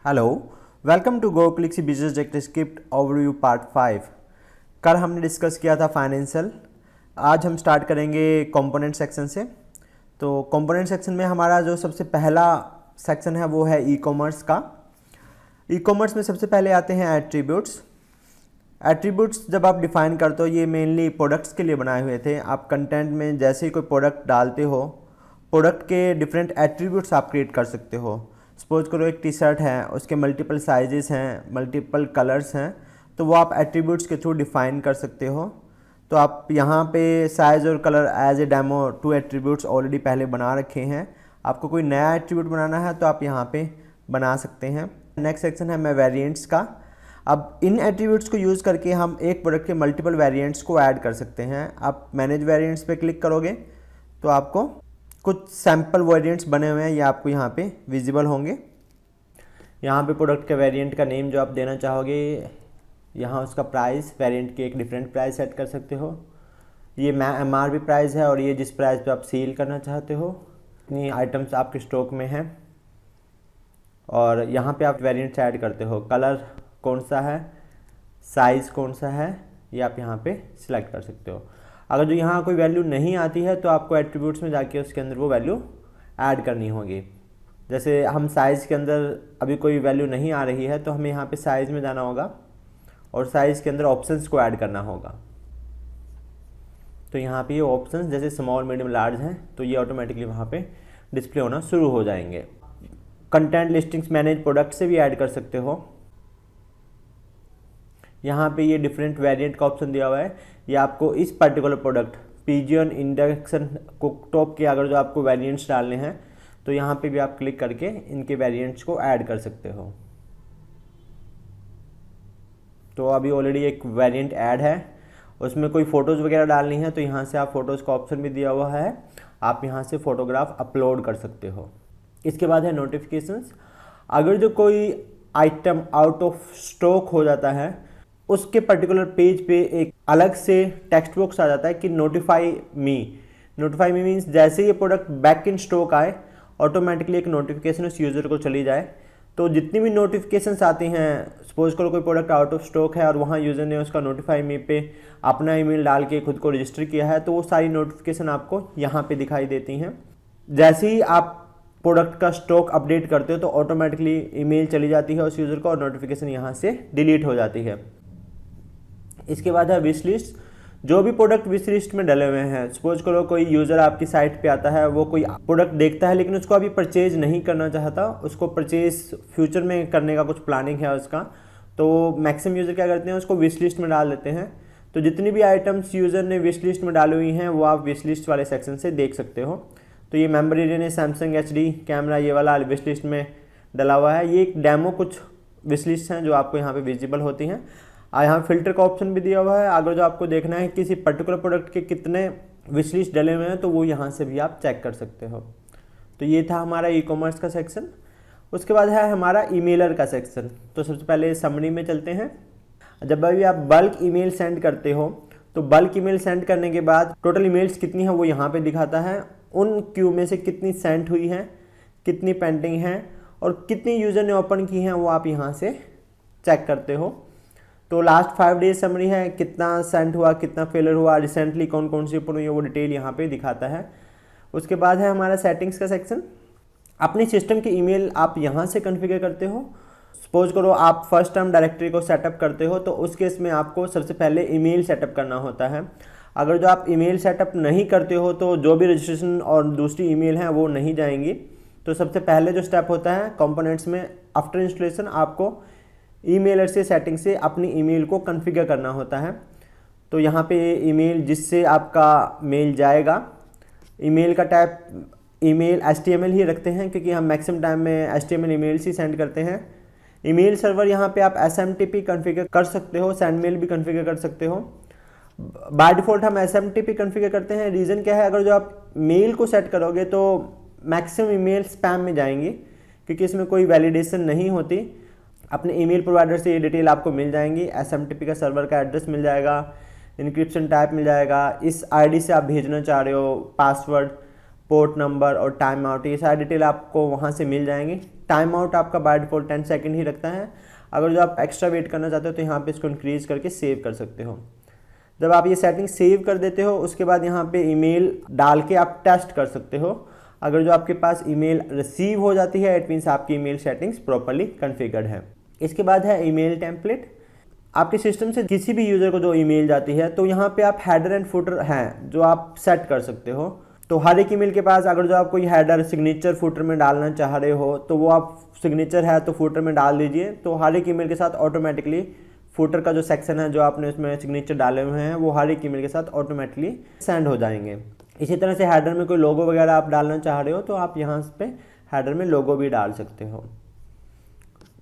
Hello, welcome to GoClicksy business jet script overview part 5। कल हमने discuss किया था फाइनेंशियल। आज हम स्टार्ट करेंगे कंपोनेंट सेक्शन से। तो कंपोनेंट सेक्शन में हमारा जो सबसे पहला सेक्शन है वो है ई कॉमर्स का। ई कॉमर्स में सबसे पहले आते हैं एट्रीब्यूट्स। एट्रीब्यूट्स जब आप डिफ़ाइन करते हो, ये मेनली प्रोडक्ट्स के लिए बनाए हुए थे। आप कंटेंट में जैसे ही कोई प्रोडक्ट डालते हो, प्रोडक्ट के डिफरेंट एट्रीब्यूट्स आप क्रिएट कर सकते हो। सपोज करो एक टी शर्ट है, उसके मल्टीपल साइजेस हैं, मल्टीपल कलर्स हैं, तो वो आप एट्रीब्यूट्स के थ्रू डिफ़ाइन कर सकते हो। तो आप यहाँ पे साइज़ और colour as a demo 2 attributes already पहले बना रखे हैं। आपको कोई नया एट्रीब्यूट बनाना है तो आप यहाँ पे बना सकते हैं। नेक्स्ट सेक्शन है मैं वेरिएंट्स का। अब इन एट्रीब्यूट्स को यूज़ करके हम एक प्रोडक्ट के मल्टीपल वेरिएंट्स को ऐड कर सकते हैं। आप मैनेज वेरिएंट्स पे क्लिक करोगे तो आपको कुछ सैम्पल वेरिएंट्स बने हुए हैं, ये आपको यहाँ पे विजिबल होंगे। यहाँ पे प्रोडक्ट के वेरिएंट का नेम जो आप देना चाहोगे, यहाँ उसका प्राइस, वेरिएंट की एक डिफरेंट प्राइस सेट कर सकते हो। ये MRP प्राइस है और ये जिस प्राइस पे आप सेल करना चाहते हो, इतनी आइटम्स आपके स्टॉक में हैं। और यहाँ पे आप वेरिएंट्स ऐड करते हो, कलर कौन सा है, साइज़ कौन सा है, ये आप यहाँ पे सिलेक्ट कर सकते हो। अगर जो यहाँ कोई वैल्यू नहीं आती है तो आपको एट्रीब्यूट्स में जाके उसके अंदर वो वैल्यू ऐड करनी होगी। जैसे हम साइज़ के अंदर अभी कोई वैल्यू नहीं आ रही है तो हमें यहाँ पे साइज़ में जाना होगा और साइज़ के अंदर ऑप्शंस को ऐड करना होगा। तो यहाँ पे ये ऑप्शंस जैसे स्मॉल, मीडियम, लार्ज हैं तो ये ऑटोमेटिकली वहाँ पे डिस्प्ले होना शुरू हो जाएंगे। कंटेंट लिस्टिंग्स मैनेज प्रोडक्ट से भी ऐड कर सकते हो। यहाँ पे ये डिफरेंट वेरिएंट का ऑप्शन दिया हुआ है। ये आपको इस particular product pigeon, induction, cooktop के अगर जो आपको वेरिएंट्स डालने हैं तो यहाँ पे भी आप क्लिक करके इनके वेरिएंट्स को ऐड कर सकते हो। तो अभी ऑलरेडी एक वेरिएंट ऐड है, उसमें कोई फ़ोटोज़ वगैरह डालनी है तो यहाँ से आप फ़ोटोज़ का ऑप्शन भी दिया हुआ है, आप यहाँ से फ़ोटोग्राफ अपलोड कर सकते हो। इसके बाद है नोटिफिकेशंस। अगर जो कोई आइटम आउट ऑफ स्टॉक हो जाता है, उसके पर्टिकुलर पेज पे एक अलग से टेक्स्ट बॉक्स आ जाता है कि नोटिफाई मी। नोटिफाई मी मीन्स जैसे ये प्रोडक्ट बैक इन स्टॉक आए, ऑटोमेटिकली एक नोटिफिकेशन उस यूज़र को चली जाए। तो जितनी भी नोटिफिकेशंस आती हैं, सपोज करो कोई प्रोडक्ट आउट ऑफ स्टॉक है और वहाँ यूज़र ने उसका नोटिफाई मी पे अपना ईमेल डाल के खुद को रजिस्टर किया है, तो वो सारी नोटिफिकेशन आपको यहाँ पे दिखाई देती हैं। जैसे ही आप प्रोडक्ट का स्टॉक अपडेट करते हो तो ऑटोमेटिकली ईमेल चली जाती है उस यूज़र को और नोटिफिकेशन यहाँ से डिलीट हो जाती है। इसके बाद है विश लिस्ट। जो भी प्रोडक्ट विश लिस्ट में डले हुए हैं, सपोज करो कोई यूज़र आपकी साइट पे आता है, वो कोई प्रोडक्ट देखता है लेकिन उसको अभी परचेज नहीं करना चाहता, उसको परचेज फ्यूचर में करने का कुछ प्लानिंग है उसका, तो मैक्सिमम यूज़र क्या करते हैं, उसको विश लिस्ट में डाल देते हैं। तो जितनी भी आइटम्स यूज़र ने विश लिस्ट में डाली हुई हैं वो आप विश लिस्ट वाले सेक्शन से देख सकते हो। तो ये मेंबर एरिया ने सैमसंग HD कैमरा ये वाला विश लिस्ट में डला हुआ है। ये एक डेमो कुछ विश लिस्ट हैं जो आपको यहाँ पे विजिबल होती हैं। यहाँ फिल्टर का ऑप्शन भी दिया हुआ है। अगर जो आपको देखना है किसी पर्टिकुलर प्रोडक्ट के कितने विश लिस्ट डले हुए हैं तो वो यहाँ से भी आप चेक कर सकते हो। तो ये था हमारा ई कॉमर्स का सेक्शन। उसके बाद है हमारा ईमेलर का सेक्शन। तो सबसे पहले समरी में चलते हैं। जब भी आप बल्क ईमेल सेंड करते हो तो बल्क ईमेल सेंड करने के बाद टोटल ईमेल्स कितनी है वो यहाँ पे दिखाता है। उन क्यू में से कितनी सेंड हुई हैं, कितनी पेंडिंग हैं और कितनी यूज़र ने ओपन की हैं वो आप यहाँ से चेक करते हो। तो लास्ट 5 डेज समरी है, कितना सेंड हुआ, कितना फेलर हुआ, रिसेंटली कौन कौन सी ओपन हुई है वो डिटेल यहाँ पे दिखाता है। उसके बाद है हमारा सेटिंग्स का सेक्शन। अपने सिस्टम की ईमेल आप यहाँ से कॉन्फ़िगर करते हो। सपोज करो आप फर्स्ट टाइम डायरेक्टरी को सेटअप करते हो तो उस केस में आपको सबसे पहले ईमेल सेटअप करना होता है। अगर जो आप ईमेल सेटअप नहीं करते हो तो जो भी रजिस्ट्रेशन और दूसरी ईमेल हैं वो नहीं जाएंगी। तो सबसे पहले जो स्टेप होता है कंपोनेंट्स में, आफ्टर इंस्टॉलेशन आपको ईमेलर से सेटिंग से अपनी ईमेल को कॉन्फ़िगर करना होता है। तो यहाँ पे ईमेल जिससे आपका मेल जाएगा, ईमेल का टाइप ईमेल HTML ही रखते हैं क्योंकि हम मैक्सिमम टाइम में HTML ईमेल्स ही सेंड करते हैं। ईमेल सर्वर यहाँ पे आप SMTP कॉन्फ़िगर कर सकते हो, सेंड मेल भी कॉन्फ़िगर कर सकते हो। बाय डिफ़ॉल्ट हम SMTP कॉन्फ़िगर करते हैं। रीज़न क्या है, अगर जो आप मेल को सेट करोगे तो मैक्सिमम ईमेल स्पैम में जाएंगी क्योंकि इसमें कोई वैलिडेशन नहीं होती। अपने ईमेल प्रोवाइडर से ये डिटेल आपको मिल जाएंगी। SMTP का सर्वर का एड्रेस मिल जाएगा, इनक्रिप्शन टाइप मिल जाएगा, इस ID से आप भेजना चाह रहे हो, पासवर्ड, पोर्ट नंबर और टाइम आउट, ये सारी डिटेल आपको वहाँ से मिल जाएंगी। टाइम आउट आपका बाय डिफॉल्ट 10 सेकंड ही रखता है। अगर जो आप एक्स्ट्रा वेट करना चाहते हो तो यहाँ पे इसको इंक्रीज करके सेव कर सकते हो। जब आप ये सेटिंग सेव कर देते हो उसके बाद यहाँ पे ईमेल डाल के आप टेस्ट कर सकते हो। अगर जो आपके पास ईमेल रिसीव हो जाती है इट मीन्स आपकी ईमेल सेटिंग्स प्रॉपर्ली कॉन्फ़िगर्ड है। इसके बाद है ईमेल टेम्पलेट। आपके सिस्टम से किसी भी यूज़र को जो ईमेल जाती है तो यहाँ पे आप हेडर एंड फुटर हैं जो आप सेट कर सकते हो। तो हर एक ईमेल के पास अगर जो आप कोई हेडर सिग्नेचर फुटर में डालना चाह रहे हो तो वो आप सिग्नेचर है तो फुटर में डाल दीजिए, तो हर एक ईमेल के साथ ऑटोमेटिकली फुटर का जो सेक्शन है जो आपने उसमें सिग्नेचर डाले हुए हैं वो हर एक ईमेल के साथ ऑटोमेटिकली सेंड हो जाएंगे। इसी तरह से हेडर में कोई लोगो वगैरह आप डालना चाह रहे हो तो आप यहाँ पे हेडर में लोगो भी डाल सकते हो।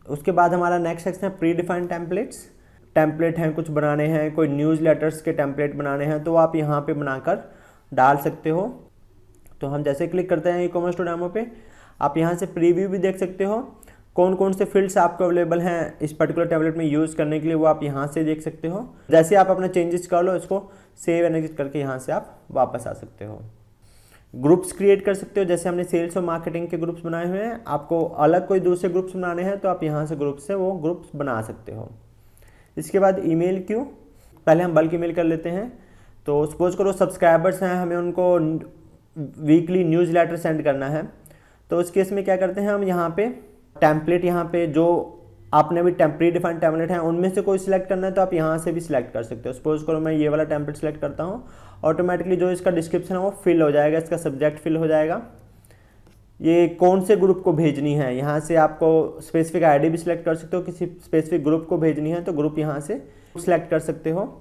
उसके बाद हमारा नेक्स्ट सेक्शन है प्री डिफाइंड टेम्पलेट्स। टेम्पलेट हैं कुछ बनाने हैं, कोई न्यूज़ लेटर्स के टेम्पलेट बनाने हैं तो आप यहाँ पे बनाकर डाल सकते हो। तो हम जैसे क्लिक करते हैं ई-कॉमर्स टू डेमो पे, आप यहाँ से प्रीव्यू भी देख सकते हो। कौन कौन से फील्ड्स आपको अवेलेबल हैं इस पर्टिकुलर टेम्पलेट में यूज़ करने के लिए वो आप यहाँ से देख सकते हो। जैसे आप अपना चेंजेस कर लो इसको सेव एंड एग्जिट करके यहाँ से आप वापस आ सकते हो। ग्रुप्स क्रिएट कर सकते हो, जैसे हमने सेल्स और मार्केटिंग के ग्रुप्स बनाए हुए हैं, आपको अलग कोई दूसरे ग्रुप्स बनाने हैं तो आप यहाँ से ग्रुप से वो ग्रुप्स बना सकते हो। इसके बाद ईमेल क्यू, पहले हम बल्क ईमेल कर लेते हैं। तो सपोज करो सब्सक्राइबर्स हैं, हमें उनको वीकली न्यूज़लेटर सेंड करना है तो उस केस में क्या करते हैं हम यहाँ पे टेम्पलेट, यहाँ पे जो आपने अभी प्री डिफाइंड टेम्पलेट हैं उनमें से कोई सिलेक्ट करना है तो आप यहाँ से भी सिलेक्ट कर सकते हो। सपोज करो मैं ये वाला टेम्पलेट सेलेक्ट करता हूँ, ऑटोमेटिकली जो इसका डिस्क्रिप्शन है वो फिल हो जाएगा, इसका सब्जेक्ट फिल हो जाएगा, ये कौन से ग्रुप को भेजनी है। यहाँ से आपको स्पेसिफिक आईडी भी सिलेक्ट कर सकते हो, किसी स्पेसिफिक ग्रुप को भेजनी है तो ग्रुप यहाँ से सिलेक्ट कर सकते हो।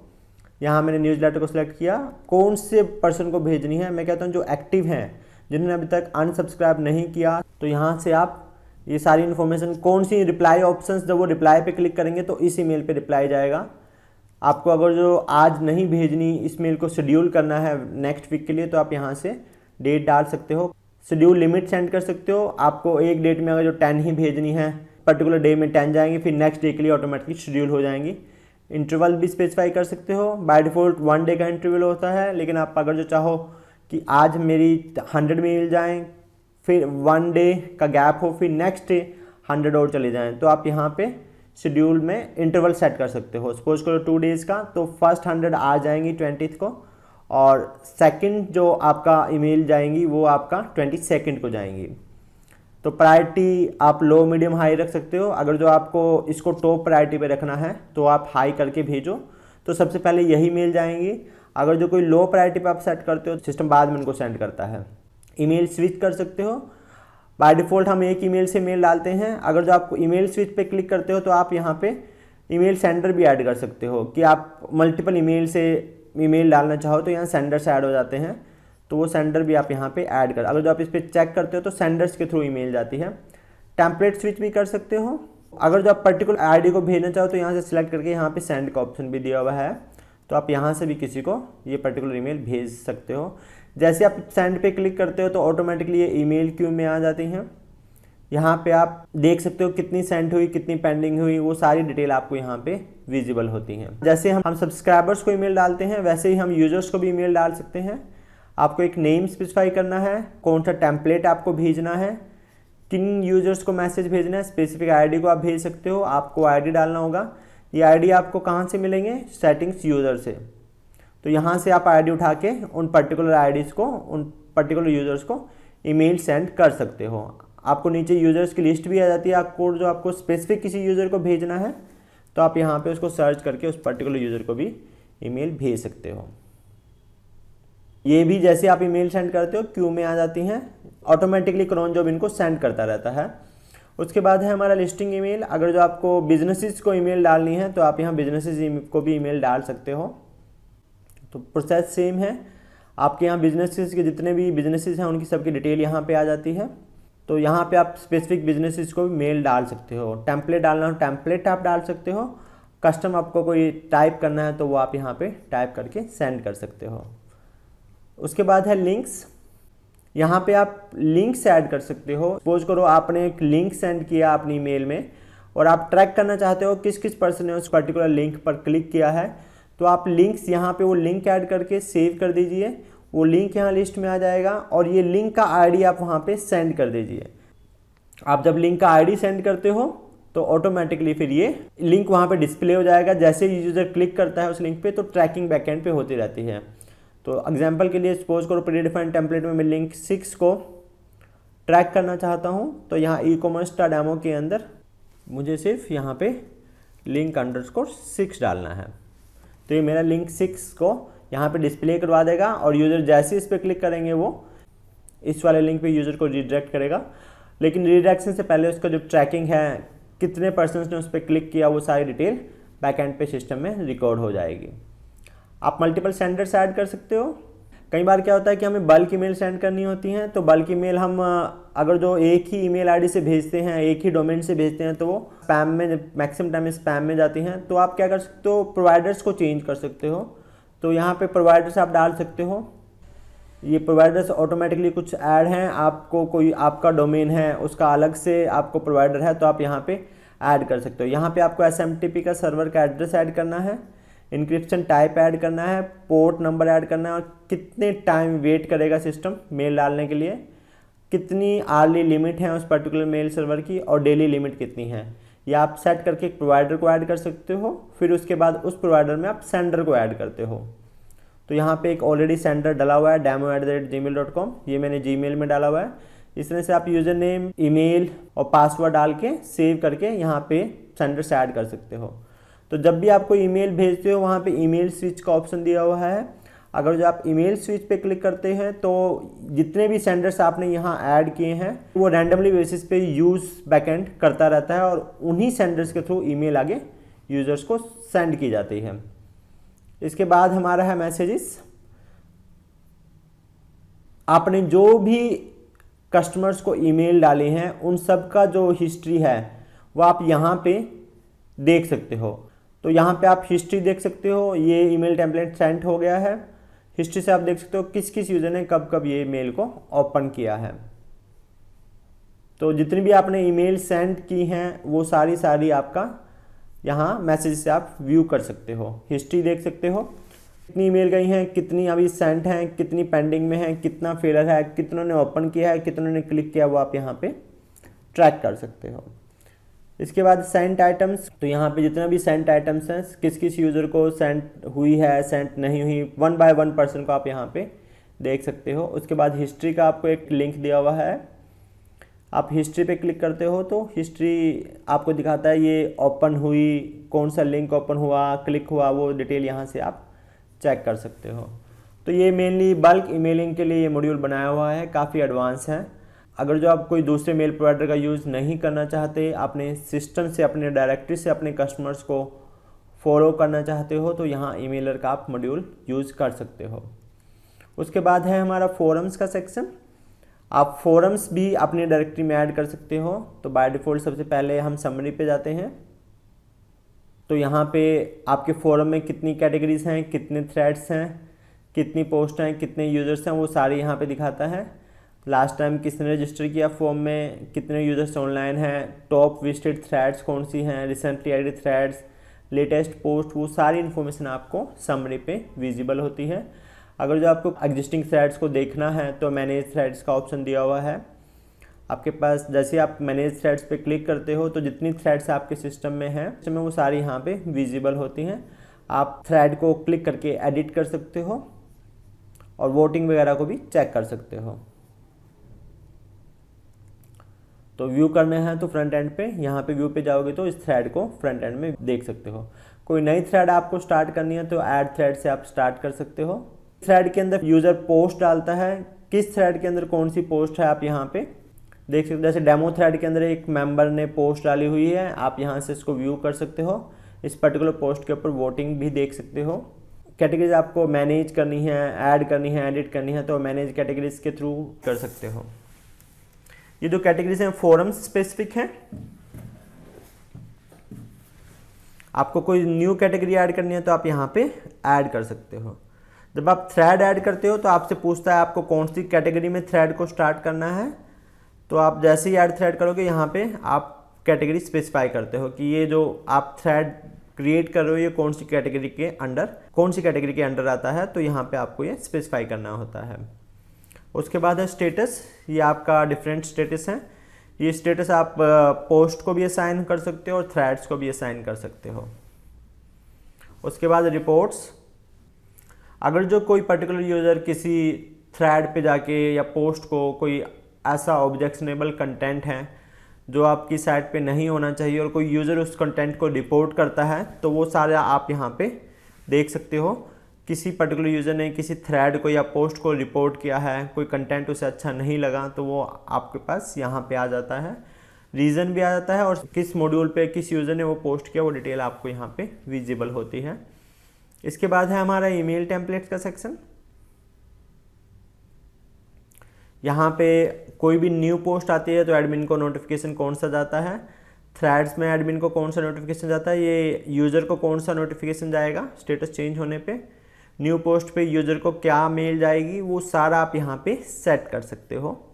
यहाँ मैंने न्यूज़लेटर को सिलेक्ट किया, कौन से पर्सन को भेजनी है, मैं कहता हूँ जो एक्टिव हैं, जिन्होंने अभी तक अनसब्सक्राइब नहीं किया। तो यहाँ से आप ये सारी इन्फॉर्मेशन, कौन सी रिप्लाई ऑप्शंस, जब वो रिप्लाई पे क्लिक करेंगे तो इस ईमेल पे रिप्लाई जाएगा। आपको अगर जो आज नहीं भेजनी, इस मेल को शेड्यूल करना है नेक्स्ट वीक के लिए तो आप यहाँ से डेट डाल सकते हो। शेड्यूल लिमिट सेंड कर सकते हो, आपको एक डेट में अगर जो 10 ही भेजनी है पर्टिकुलर डे में 10 जाएंगी, फिर नेक्स्ट डे के लिए ऑटोमेटिकली शेड्यूल हो जाएंगी। इंटरवल भी स्पेसिफाई कर सकते हो, बाय डिफ़ॉल्ट 1 डे का इंटरवल होता है, लेकिन आप अगर जो चाहो कि आज मेरी 100 मिल जाएँ, फिर 1 डे का गैप हो, फिर नेक्स्ट डे 100 और चले जाएँ, तो आप यहाँ पे शेड्यूल में इंटरवल सेट कर सकते हो। सपोज करो 2 डेज़ का, तो फर्स्ट 100 आ जाएंगी 20th को और सेकंड जो आपका ईमेल जाएंगी वो आपका 22nd को जाएंगी। तो प्रायोरिटी आप लो मीडियम हाई रख सकते हो। अगर जो आपको इसको टॉप प्रायोरिटी पे रखना है तो आप हाई करके भेजो तो सबसे पहले यही मेल जाएंगी। अगर जो कोई लो प्रायोरिटी पे आप सेट करते हो सिस्टम बाद में उनको सेंड करता है। ईमेल स्विच कर सकते हो, बाय डिफ़ॉल्ट हम एक ईमेल से मेल डालते हैं। अगर जो आप ईमेल स्विच पे क्लिक करते हो तो आप यहाँ पे ईमेल सेंडर भी ऐड कर सकते हो कि आप मल्टीपल ईमेल से ईमेल डालना चाहो तो यहाँ सेंडर्स ऐड हो जाते हैं, तो वो सेंडर भी आप यहाँ पे ऐड कर। अगर जो आप इस पर चेक करते हो तो सेंडर्स के थ्रू ईमेल जाती है। टेम्पलेट स्विच भी कर सकते हो। अगर जो आप पर्टिकुलर आईडी को भेजना चाहो तो यहाँ से सिलेक्ट करके यहाँ पे सेंड का ऑप्शन भी दिया हुआ है, तो आप यहाँ से भी किसी को ये पर्टिकुलर ईमेल भेज सकते हो। जैसे आप सेंड पे क्लिक करते हो तो ऑटोमेटिकली ये ईमेल क्यू में आ जाती हैं। यहाँ पे आप देख सकते हो कितनी सेंड हुई, कितनी पेंडिंग हुई, वो सारी डिटेल आपको यहाँ पे विजिबल होती हैं। जैसे हम सब्सक्राइबर्स को ईमेल डालते हैं वैसे ही हम यूजर्स को भी ईमेल डाल सकते हैं। आपको एक नेम स्पेसिफाई करना है, कौन सा टेम्पलेट आपको भेजना है, किन यूजर्स को मैसेज भेजना है, स्पेसिफिक आईडी को आप भेज सकते हो। आपको आईडी डालना होगा। ये आईडी आपको कहाँ से मिलेंगे, सेटिंग्स यूज़र से। तो यहाँ से आप आईडी उठा के उन पर्टिकुलर आईडीज़ को, उन पर्टिकुलर यूजर्स को ईमेल सेंड कर सकते हो। आपको नीचे यूजर्स की लिस्ट भी आ जाती है। आपको जो आपको स्पेसिफिक किसी यूज़र को भेजना है तो आप यहाँ पे उसको सर्च करके उस पर्टिकुलर यूज़र को भी ईमेल भेज सकते हो। ये भी जैसे आप ईमेल सेंड करते हो क्यू में आ जाती हैं, ऑटोमेटिकली क्रोन जॉब इनको सेंड करता रहता है। उसके बाद है हमारा लिस्टिंग ईमेल। अगर जो आपको बिजनेसेस को ईमेल डालनी है तो आप यहाँ बिजनेसेस को भी ईमेल डाल सकते हो। तो प्रोसेस सेम है। आपके यहाँ बिजनेसेस के जितने भी बिजनेसेस हैं उनकी सबकी डिटेल यहाँ पे आ जाती है। तो यहाँ पे आप स्पेसिफिक बिजनेसेस को भी मेल डाल सकते हो। टेम्पलेट डालना हो टेम्पलेट आप डाल सकते हो। कस्टम आपको कोई टाइप करना है तो वो आप यहाँ पे टाइप करके सेंड कर सकते हो। उसके बाद है लिंक्स। यहाँ पे आप लिंक्स ऐड कर सकते हो। सपोज करो आपने एक लिंक सेंड किया अपनी ईमेल में और आप ट्रैक करना चाहते हो किस किस पर्सन ने उस पर्टिकुलर लिंक पर क्लिक किया है, तो आप लिंक्स यहाँ पे वो लिंक ऐड करके सेव कर दीजिए। वो लिंक यहाँ लिस्ट में आ जाएगा और ये लिंक का आईडी आप वहाँ पे सेंड कर दीजिए। आप जब लिंक का आईडी सेंड करते हो तो ऑटोमेटिकली फिर ये लिंक वहाँ पे डिस्प्ले हो जाएगा। जैसे ही यूज़र क्लिक करता है उस लिंक पे तो ट्रैकिंग बैकएंड पे होती रहती है। तो एग्जांपल के लिए सपोज करो प्रीडिफाइंड टेम्पलेट में मैं लिंक 6 को ट्रैक करना चाहता हूँ, तो यहाँ e-commerce.demo के अंदर मुझे सिर्फ यहाँ पे link_6 डालना है। तो ये मेरा लिंक 6 को यहाँ पे डिस्प्ले करवा देगा और यूज़र जैसे इस पर क्लिक करेंगे वो इस वाले लिंक पे यूज़र को रिडायरेक्ट करेगा। लेकिन रिडायरेक्शन से पहले उसका जो ट्रैकिंग है, कितने पर्सन्स ने उस पर क्लिक किया, वो सारी डिटेल बैकएंड पे सिस्टम में रिकॉर्ड हो जाएगी। आप मल्टीपल सेंडर्स ऐड कर सकते हो। कई बार क्या होता है कि हमें बल्क ईमेल सेंड करनी होती हैं, तो बल्क ईमेल हम अगर जो एक ही ईमेल आईडी से भेजते हैं, एक ही डोमेन से भेजते हैं, तो वो स्पैम में मैक्सिमम टाइम स्पैम में जाती हैं। तो आप क्या कर सकते हो, प्रोवाइडर्स को चेंज कर सकते हो। तो यहाँ पे प्रोवाइडर्स आप डाल सकते हो। ये प्रोवाइडर्स ऑटोमेटिकली कुछ ऐड हैं। आपको कोई आपका डोमेन है उसका अलग से आपको प्रोवाइडर है तो आप यहाँ पे ऐड कर सकते हो। यहाँ पे आपको SMTP का सर्वर का एड्रेस ऐड करना है, इंक्रिप्शन टाइप ऐड करना है, पोर्ट नंबर ऐड करना है और कितने टाइम वेट करेगा सिस्टम मेल डालने के लिए, कितनी आर्ली लिमिट है उस पर्टिकुलर मेल सर्वर की और डेली लिमिट कितनी है, या आप सेट करके एक प्रोवाइडर को ऐड कर सकते हो। फिर उसके बाद उस प्रोवाइडर में आप सेंडर को ऐड करते हो। तो यहाँ पे एक ऑलरेडी सेंडर डाला हुआ है demo@gmail.com, ये मैंने जीमेल में डाला हुआ है। इस तरह से आप यूज़र नेम, ईमेल और पासवर्ड डाल के सेव करके यहाँ पे सेंडर से ऐड कर सकते हो। तो जब भी आपको ईमेल भेजते हो वहाँ पे ईमेल स्विच का ऑप्शन दिया हुआ है। अगर जो आप ईमेल स्विच पे क्लिक करते हैं तो जितने भी सेंडर्स आपने यहाँ ऐड किए हैं वो रैंडमली बेसिस पे यूज़ बैकएंड करता रहता है और उन्हीं सेंडर्स के थ्रू ईमेल आगे यूज़र्स को सेंड की जाती है। इसके बाद हमारा है मैसेजेस। आपने जो भी कस्टमर्स को ईमेल डाले हैं उन सब का जो हिस्ट्री है वो आप यहाँ पे देख सकते हो। तो यहाँ पे आप हिस्ट्री देख सकते हो। ये ईमेल टेम्पलेट सेंड हो गया है। हिस्ट्री से आप देख सकते हो किस किस यूज़र ने कब कब ये मेल को ओपन किया है। तो जितनी भी आपने ईमेल सेंड की हैं वो सारी आपका यहाँ मैसेज से आप व्यू कर सकते हो। हिस्ट्री देख सकते हो, कितनी ईमेल गई हैं, कितनी अभी सेंड हैं, कितनी पेंडिंग में है, कितना फेलर है, कितनों ने ओपन किया है, कितनों ने क्लिक किया, वो आप यहाँ पे ट्रैक कर सकते हो। इसके बाद सेंट आइटम्स। तो यहाँ पे जितना भी सेंट आइटम्स हैं, किस किस यूज़र को सेंट हुई है, सेंट नहीं हुई, 1 by 1 पर्सन को आप यहाँ पे देख सकते हो। उसके बाद हिस्ट्री का आपको एक लिंक दिया हुआ है। आप हिस्ट्री पे क्लिक करते हो तो हिस्ट्री आपको दिखाता है ये ओपन हुई, कौन सा लिंक ओपन हुआ, क्लिक हुआ, वो डिटेल यहाँ से आप चेक कर सकते हो। तो ये मेनली बल्क ईमेलिंग के लिए ये मॉड्यूल बनाया हुआ है, काफ़ी एडवांस है। अगर जो आप कोई दूसरे मेल प्रोवाइडर का यूज़ नहीं करना चाहते, अपने सिस्टम से, अपने डायरेक्टरी से अपने कस्टमर्स को फॉलो करना चाहते हो तो यहाँ ईमेलर का आप मॉड्यूल यूज़ कर सकते हो। उसके बाद है हमारा फोरम्स का सेक्शन। आप फोरम्स भी अपनी डायरेक्टरी में ऐड कर सकते हो। तो बाय डिफ़ॉल्ट सबसे पहले हम समरी पे जाते हैं। तो यहाँ पे आपके फोरम में कितनी कैटेगरीज हैं, कितने थ्रेड्स हैं, कितनी पोस्ट हैं, कितने यूज़र्स हैं, वो सारे यहाँ पे दिखाता है। लास्ट टाइम किसने रजिस्टर किया फॉर्म में, कितने यूज़र्स ऑनलाइन हैं, टॉप विजिटेड थ्रेड्स कौन सी हैं, recently added threads, latest post, वो सारी इन्फॉर्मेशन आपको समरी पे विजिबल होती है। अगर जो आपको एग्जिस्टिंग थ्रेड्स को देखना है तो मैनेज थ्रेड्स का ऑप्शन दिया हुआ है आपके पास। जैसे आप मैनेज थ्रेड्स पे क्लिक करते हो तो जितनी थ्रेड्स आपके सिस्टम में हैं उसमें वो सारी यहाँ पे विजिबल होती हैं। आप थ्रेड को क्लिक करके एडिट कर सकते हो और वोटिंग वगैरह को भी चेक कर सकते हो। तो व्यू करने हैं तो फ्रंट एंड पे, यहाँ पे व्यू पे जाओगे तो इस थ्रेड को फ्रंट एंड में देख सकते हो। कोई नई थ्रेड आपको स्टार्ट करनी है तो ऐड थ्रेड से आप स्टार्ट कर सकते हो। थ्रेड के अंदर यूज़र पोस्ट डालता है, किस थ्रेड के अंदर कौन सी पोस्ट है आप यहाँ पे देख सकते हो। जैसे डेमो थ्रेड के अंदर एक मेंबर ने पोस्ट डाली हुई है, आप यहाँ से इसको व्यू कर सकते हो। इस पर्टिकुलर पोस्ट के ऊपर वोटिंग भी देख सकते हो। कैटेगरीज आपको मैनेज करनी है, ऐड करनी है, एडिट करनी है तो मैनेज कैटेगरीज के थ्रू कर सकते हो। ये जो कैटेगरीज हैं फोरम्स स्पेसिफिक हैं। आपको कोई न्यू कैटेगरी ऐड करनी है तो आप यहाँ पे ऐड कर सकते हो। जब आप थ्रेड ऐड करते हो तो आपसे पूछता है आपको कौन सी कैटेगरी में थ्रेड को स्टार्ट करना है। तो आप जैसे ही ऐड थ्रेड करोगे यहाँ पे आप कैटेगरी स्पेसिफाई करते हो कि ये जो आप थ्रेड क्रिएट कर रहे हो ये कौन सी कैटेगरी के अंडर आता है। तो यहाँ पे आपको ये स्पेसिफाई करना होता है। उसके बाद है स्टेटस। ये आपका डिफरेंट स्टेटस है। ये स्टेटस आप पोस्ट को भी असाइन कर सकते हो और थ्रेड्स को भी असाइन कर सकते हो। उसके बाद रिपोर्ट्स, अगर जो कोई पर्टिकुलर यूज़र किसी थ्रेड पे जाके या पोस्ट को कोई ऐसा ऑब्जेक्शनेबल कंटेंट है जो आपकी साइट पे नहीं होना चाहिए और कोई यूज़र उस कंटेंट को रिपोर्ट करता है, तो वो सारे आप यहाँ पे देख सकते हो। किसी पर्टिकुलर यूज़र ने किसी थ्रेड को या पोस्ट को रिपोर्ट किया है, कोई कंटेंट उसे अच्छा नहीं लगा, तो वो आपके पास यहाँ पे आ जाता है, रीज़न भी आ जाता है और किस मॉड्यूल पे किस यूज़र ने वो पोस्ट किया वो डिटेल आपको यहाँ पे विजिबल होती है। इसके बाद है हमारा ईमेल टेम्पलेट्स का सेक्शन। यहाँ पे कोई भी न्यू पोस्ट आती है तो एडमिन को नोटिफिकेशन कौन सा जाता है, थ्रेड्स में एडमिन को कौन सा नोटिफिकेशन जाता है, ये यूज़र को कौन सा नोटिफिकेशन जाएगा स्टेटस चेंज होने पे, न्यू पोस्ट पे यूज़र को क्या मेल जाएगी, वो सारा आप यहाँ पे सेट कर सकते हो।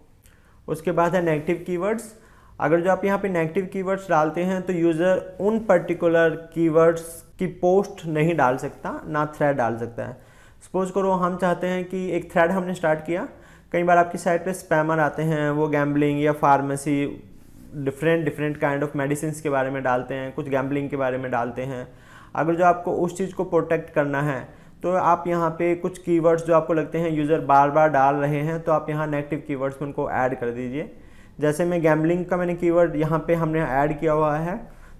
उसके बाद है नेगेटिव कीवर्ड्स। अगर जो आप यहाँ पे नेगेटिव कीवर्ड्स डालते हैं तो यूज़र उन पर्टिकुलर कीवर्ड्स की पोस्ट नहीं डाल सकता, ना थ्रेड डाल सकता है। सपोज करो हम चाहते हैं कि एक थ्रेड हमने स्टार्ट किया, कई बार आपकी साइट पे स्पैमर आते हैं, वो गैम्बलिंग या pharmacy different kind of medicine के बारे में डालते हैं, कुछ गैम्बलिंग के बारे में डालते हैं। अगर जो आपको उस चीज़ को प्रोटेक्ट करना है तो आप यहाँ पे कुछ कीवर्ड्स जो आपको लगते हैं यूज़र बार बार डाल रहे हैं, तो आप यहाँ नेगेटिव कीवर्ड्स में उनको ऐड कर दीजिए। जैसे मैं गैम्बलिंग का मैंने कीवर्ड यहाँ पे हमने ऐड किया हुआ है,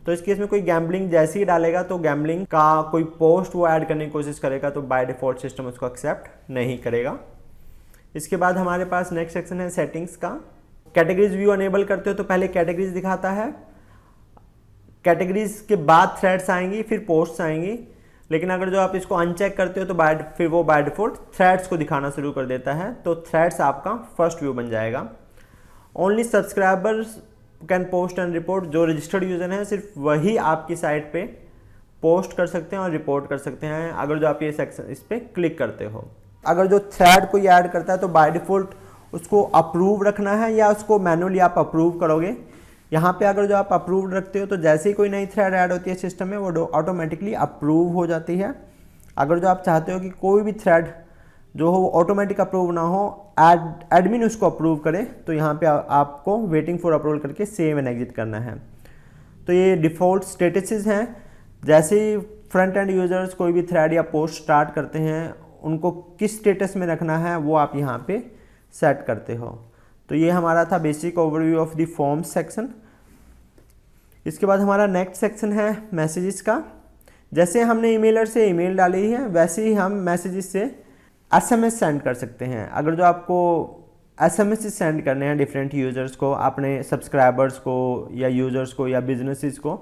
तो इस केस में कोई गैम्बलिंग जैसे ही डालेगा तो गैम्बलिंग का कोई पोस्ट वो ऐड करने की कोशिश करेगा, तो बाय डिफ़ॉल्ट सिस्टम उसको एक्सेप्ट नहीं करेगा। इसके बाद हमारे पास नेक्स्ट सेक्शन है सेटिंग्स का। कैटेगरीज व्यू अनेबल करते हो तो पहले कैटेगरीज दिखाता है, कैटेगरीज के बाद थ्रेड्स आएंगी, फिर पोस्ट्स आएंगी। लेकिन अगर जो आप इसको अनचेक करते हो तो फिर वो बाय डिफ़ॉल्ट थ्रेड्स को दिखाना शुरू कर देता है, तो थ्रेड्स आपका फर्स्ट व्यू बन जाएगा। Only subscribers can post and report, जो रजिस्टर्ड यूज़र हैं सिर्फ वही आपकी साइट पे पोस्ट कर सकते हैं और रिपोर्ट कर सकते हैं, अगर जो आप ये सेक्शन इस पर क्लिक करते हो। अगर जो थ्रेड कोई ऐड करता है तो बाय डिफ़ॉल्ट उसको अप्रूव रखना है या उसको मैनुअली आप अप्रूव करोगे। यहाँ पे अगर जो आप अप्रूव रखते हो तो जैसे ही कोई नई थ्रेड ऐड होती है सिस्टम में वो ऑटोमेटिकली अप्रूव हो जाती है। अगर जो आप चाहते हो कि कोई भी थ्रेड जो हो ऑटोमेटिक अप्रूव ना हो, एडमिन उसको अप्रूव करे, तो यहाँ पे आपको वेटिंग फॉर अप्रूवल करके सेव एंड एग्जिट करना है। तो ये डिफ़ॉल्ट स्टेटसेस हैं। जैसे ही फ्रंट एंड यूज़र्स कोई भी थ्रेड या पोस्ट स्टार्ट करते हैं, उनको किस स्टेटस में रखना है वो आप यहाँ पे सेट करते हो। तो ये हमारा था basic overview of the forms section. इसके बाद हमारा नेक्स्ट सेक्शन है मैसेजेस का। जैसे हमने ईमेलर से ईमेल डाली है, वैसे ही हम मैसेजेस से एसएमएस सेंड कर सकते हैं। अगर जो आपको एसएमएस सेंड करने हैं डिफरेंट यूज़र्स को, अपने सब्सक्राइबर्स को या यूज़र्स को या बिजनेसेस को,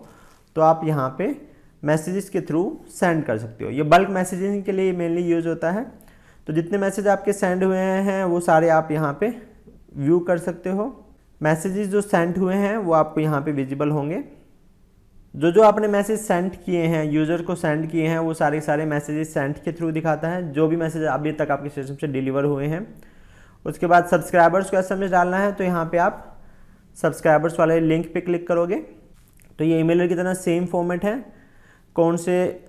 तो आप यहाँ पे मैसेजेस के थ्रू सेंड कर सकते हो। ये बल्क मैसेजिंग के लिए मेनली यूज़ होता है। तो जितने मैसेज आपके सेंड हुए हैं वो सारे आप यहाँ पे व्यू कर सकते हो। मैसेजेस जो सेंड हुए हैं वो आपको यहाँ पे विजिबल होंगे। जो आपने मैसेज सेंड किए हैं, यूज़र को सेंड किए हैं, वो सारे मैसेजेस सेंड के थ्रू दिखाता है, जो भी मैसेज अभी तक आपके सिस्टम से डिलीवर हुए हैं। उसके बाद सब्सक्राइबर्स को एसएमएस डालना है, तो यहाँ पे आप सब्सक्राइबर्स वाले लिंक पे क्लिक करोगे तो ये ईमेलर की तरह सेम फॉर्मेट है। कौन से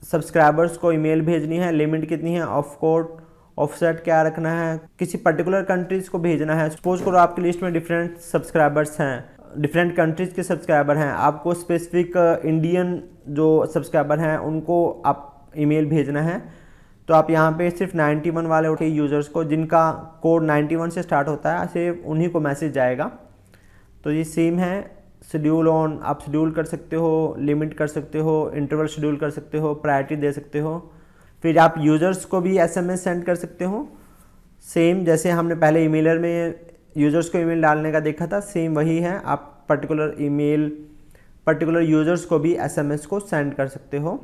सब्सक्राइबर्स को ईमेल भेजनी है, लिमिट कितनी है, ऑफ कोड ऑफसेट क्या रखना है, किसी पर्टिकुलर कंट्रीज़ को भेजना है। सपोज करो आपकी लिस्ट में डिफरेंट सब्सक्राइबर्स हैं, डिफरेंट कंट्रीज़ के सब्सक्राइबर हैं, आपको स्पेसिफिक इंडियन जो सब्सक्राइबर हैं उनको आप ईमेल भेजना है, तो आप यहाँ पे सिर्फ 91 वाले उठे यूज़र्स को जिनका कोड 91 से स्टार्ट होता है, सिर्फ उन्हीं को मैसेज जाएगा। तो ये सेम है। शेड्यूल ऑन आप शेड्यूल कर सकते हो, लिमिट कर सकते हो, इंटरवल शेड्यूल कर सकते हो, प्रायोरिटी दे सकते हो। फिर आप यूज़र्स को भी एसएमएस सेंड कर सकते हो, सेम जैसे हमने पहले ईमेलर में यूज़र्स को ईमेल डालने का देखा था, सेम वही है। आप पर्टिकुलर यूज़र्स को भी एसएमएस को सेंड कर सकते हो।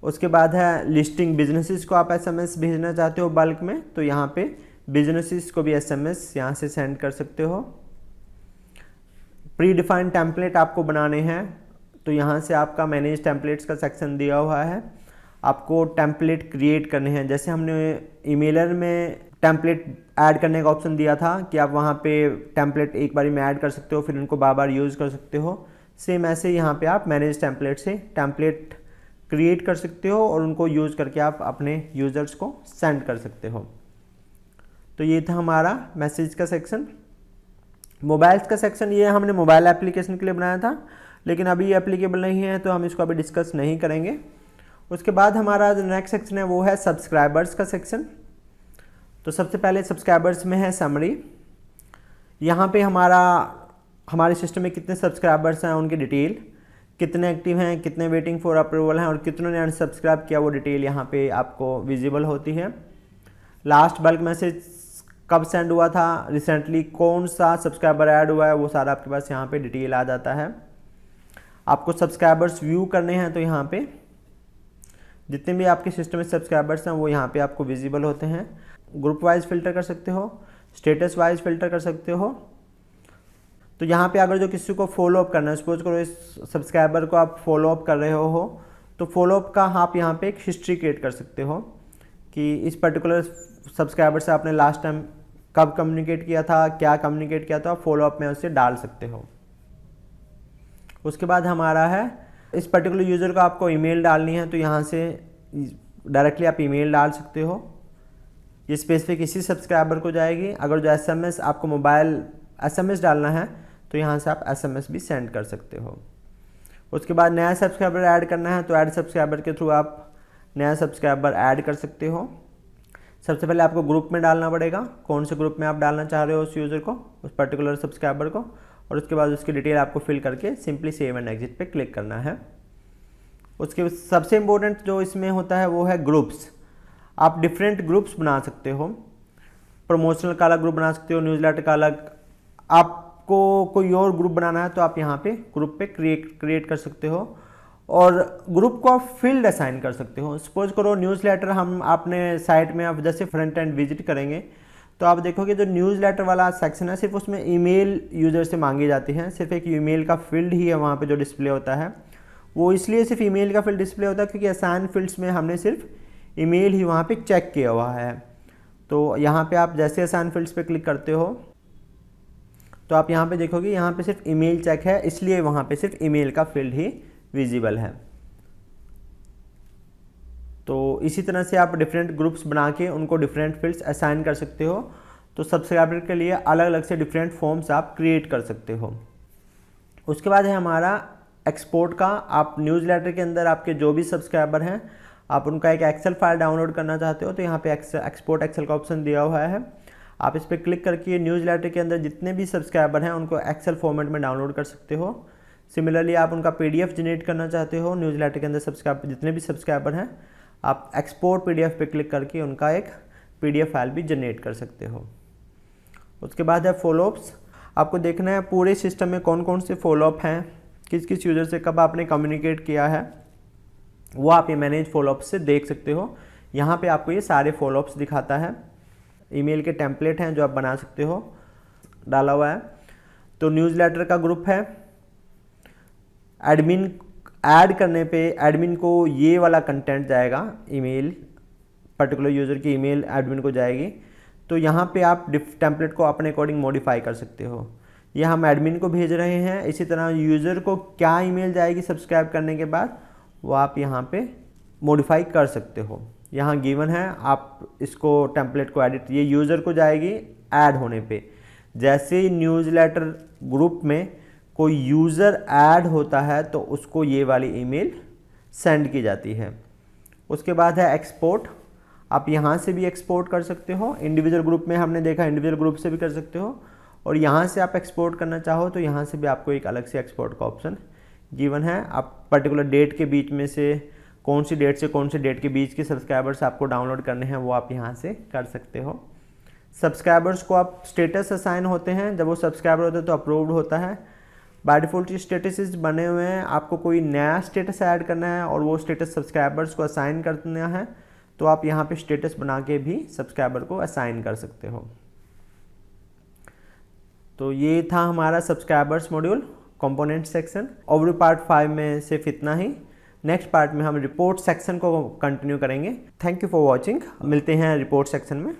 उसके बाद है लिस्टिंग, बिजनेसेस को आप एसएमएस भेजना चाहते हो बल्क में, तो यहाँ पे बिजनेसेस को भी एसएमएस यहाँ से सेंड कर सकते हो। प्री डिफाइंड टेम्पलेट आपको बनाने हैं, तो यहाँ से आपका मैनेज टेम्पलेट्स का सेक्शन दिया हुआ है। आपको टेम्पलेट क्रिएट करने हैं, जैसे हमने ईमेलर में टेम्पलेट ऐड करने का ऑप्शन दिया था कि आप वहाँ पे टेम्पलेट एक बारी में ऐड कर सकते हो, फिर उनको बार बार यूज़ कर सकते हो। सेम ऐसे यहाँ पे आप मैनेज टेम्पलेट से टेम्पलेट क्रिएट कर सकते हो और उनको यूज़ करके आप अपने यूज़र्स को सेंड कर सकते हो। तो ये था हमारा मैसेज का सेक्शन। मोबाइल्स का सेक्शन ये हमने मोबाइल एप्लीकेशन के लिए बनाया था, लेकिन अभी ये एप्लीकेबल नहीं है तो हम इसको अभी डिस्कस नहीं करेंगे। उसके बाद हमारा जो नेक्स्ट सेक्शन है वो है सब्सक्राइबर्स का सेक्शन। तो सबसे पहले सब्सक्राइबर्स में है समरी। यहाँ पे हमारे सिस्टम में कितने सब्सक्राइबर्स हैं उनकी डिटेल, कितने एक्टिव हैं, कितने वेटिंग फॉर अप्रूवल हैं और कितनों ने अनसब्सक्राइब किया वो डिटेल यहाँ पे आपको विजिबल होती है। लास्ट बल्क मैसेज कब सेंड हुआ था, रिसेंटली कौन सा सब्सक्राइबर ऐड हुआ है, वो सारा आपके पास यहाँ पे डिटेल आ जाता है। आपको सब्सक्राइबर्स व्यू करने हैं तो यहाँ पे जितने भी आपके सिस्टम में सब्सक्राइबर्स हैं वो यहाँ पे आपको विजिबल होते हैं। ग्रुप वाइज फिल्टर कर सकते हो, स्टेटस वाइज फिल्टर कर सकते हो। तो यहाँ पे अगर जो किसी को फॉलो अप करना है, सपोज करो इस सब्सक्राइबर को आप फॉलो अप कर रहे हो तो फॉलो अप का आप यहाँ पे एक हिस्ट्री क्रिएट कर सकते हो कि इस पर्टिकुलर सब्सक्राइबर से आपने लास्ट टाइम कब कम्युनिकेट किया था, क्या कम्युनिकेट किया था, आप फॉलो अप में उसे डाल सकते हो। उसके बाद हमारा है इस पर्टिकुलर यूज़र को आपको ईमेल डालनी है तो यहाँ से डायरेक्टली आप ईमेल डाल सकते हो। ये स्पेसिफिक इसी सब्सक्राइबर को जाएगी। अगर जो SMS आपको मोबाइल SMS डालना है तो यहाँ से आप SMS भी सेंड कर सकते हो। उसके बाद नया सब्सक्राइबर ऐड करना है तो ऐड सब्सक्राइबर के थ्रू आप नया सब्सक्राइबर ऐड कर सकते हो। सबसे पहले आपको ग्रुप में डालना पड़ेगा, कौन से ग्रुप में आप डालना चाह रहे हो उस यूज़र को, उस पर्टिकुलर सब्सक्राइबर को, और उसके बाद उसकी डिटेल आपको फिल करके सिंपली सेव एंड एग्जिट पे क्लिक करना है। उसके सबसे इम्पोर्टेंट जो इसमें होता है वो है ग्रुप्स। आप डिफरेंट ग्रुप्स बना सकते हो, प्रमोशनल का अलग ग्रुप बना सकते हो, न्यूज़लेटर का अलग। आपको कोई और ग्रुप बनाना है तो आप यहाँ पे ग्रुप पे क्रिएट कर सकते हो और ग्रुप को आप फील्ड असाइन कर सकते हो। सपोज करो न्यूज़लेटर हम आपने साइट में आप जैसे फ्रंट एंड विजिट करेंगे तो आप देखोगे जो न्यूज़लेटर वाला सेक्शन है सिर्फ उसमें ईमेल यूज़र से मांगी जाती है, सिर्फ एक ईमेल का फील्ड ही है वहाँ पे जो डिस्प्ले होता है। वो इसलिए सिर्फ ईमेल का फील्ड डिस्प्ले होता है क्योंकि असाइन फील्ड्स में हमने सिर्फ ईमेल ही वहाँ पे चेक किया हुआ है। तो यहाँ पे आप जैसे असाइन फील्ड्स पे क्लिक करते हो तो आप यहाँ पे देखोगे यहाँ पे सिर्फ ईमेल चेक है, इसलिए वहाँ पे सिर्फ ईमेल का फील्ड ही विजिबल है। तो इसी तरह से आप डिफरेंट ग्रुप्स बना के उनको डिफरेंट फील्ड्स असाइन कर सकते हो। तो सब्सक्राइबर के लिए अलग अलग से डिफरेंट फॉर्म्स आप क्रिएट कर सकते हो। उसके बाद है हमारा एक्सपोर्ट का। आप न्यूज़लेटर के अंदर आपके जो भी सब्सक्राइबर हैं आप उनका एक एक्सेल फाइल डाउनलोड करना चाहते हो तो यहाँ पे एक्सपोर्ट एक्सेल का ऑप्शन दिया हुआ है। आप इस पर क्लिक करके न्यूज़लेटर के अंदर जितने भी सब्सक्राइबर हैं उनको एक्सेल फॉर्मेट में डाउनलोड कर सकते हो। सिमिलरली आप उनका PDF जनरेट करना चाहते हो न्यूज़लेटर के अंदर जितने भी सब्सक्राइबर हैं आप एक्सपोर्ट PDF पे क्लिक करके उनका एक PDF फाइल भी जनरेट कर सकते हो। उसके बाद है फॉलोअप्स। आपको देखना है पूरे सिस्टम में कौन कौन से फॉलोअप हैं, किस किस यूज़र से कब आपने कम्युनिकेट किया है, वो आप ये मैनेज फॉलोअप्स से देख सकते हो। यहाँ पे आपको ये सारे फॉलोअप्स दिखाता है। ईमेल के टेम्पलेट हैं जो आप बना सकते हो, डाला हुआ है। तो न्यूज़लेटर का ग्रुप है, एडमिन ऐड करने पे एडमिन को ये वाला कंटेंट जाएगा, ईमेल पर्टिकुलर यूज़र की ईमेल एडमिन को जाएगी। तो यहाँ पे आप टेम्पलेट को अपने अकॉर्डिंग मॉडिफाई कर सकते हो। ये हम एडमिन को भेज रहे हैं, इसी तरह यूज़र को क्या ईमेल जाएगी सब्सक्राइब करने के बाद वो आप यहाँ पे मॉडिफाई कर सकते हो। यहाँ गिवन है, आप इसको टेम्पलेट को एडिट, ये यूज़र को जाएगी ऐड होने पे। जैसे ही न्यूज़लेटर ग्रुप में कोई यूज़र ऐड होता है तो उसको ये वाली ईमेल सेंड की जाती है। उसके बाद है एक्सपोर्ट। आप यहाँ से भी एक्सपोर्ट कर सकते हो। इंडिविजुअल ग्रुप में हमने देखा इंडिविजुअल ग्रुप से भी कर सकते हो, और यहाँ से आप एक्सपोर्ट करना चाहो तो यहाँ से भी आपको एक अलग से एक्सपोर्ट का ऑप्शन गिवन है। आप पर्टिकुलर डेट के बीच में से कौन सी डेट से कौन सी डेट के बीच के सब्सक्राइबर्स आपको डाउनलोड करने हैं वो आप यहाँ से कर सकते हो। सब्सक्राइबर्स को आप स्टेटस असाइन होते हैं, जब वो सब्सक्राइबर होता है तो अप्रूव्ड होता है। बाय डिफ़ॉल्ट स्टेटसेस बने हुए हैं, आपको कोई नया स्टेटस ऐड करना है और वो स्टेटस सब्सक्राइबर्स को असाइन करना है तो आप यहाँ पे स्टेटस बना के भी सब्सक्राइबर को असाइन कर सकते हो। तो ये था हमारा subscribers module component section. Overview part 5 में सिर्फ इतना ही। नेक्स्ट पार्ट में हम रिपोर्ट सेक्शन को कंटिन्यू करेंगे। Thank you for watching. मिलते हैं रिपोर्ट सेक्शन में।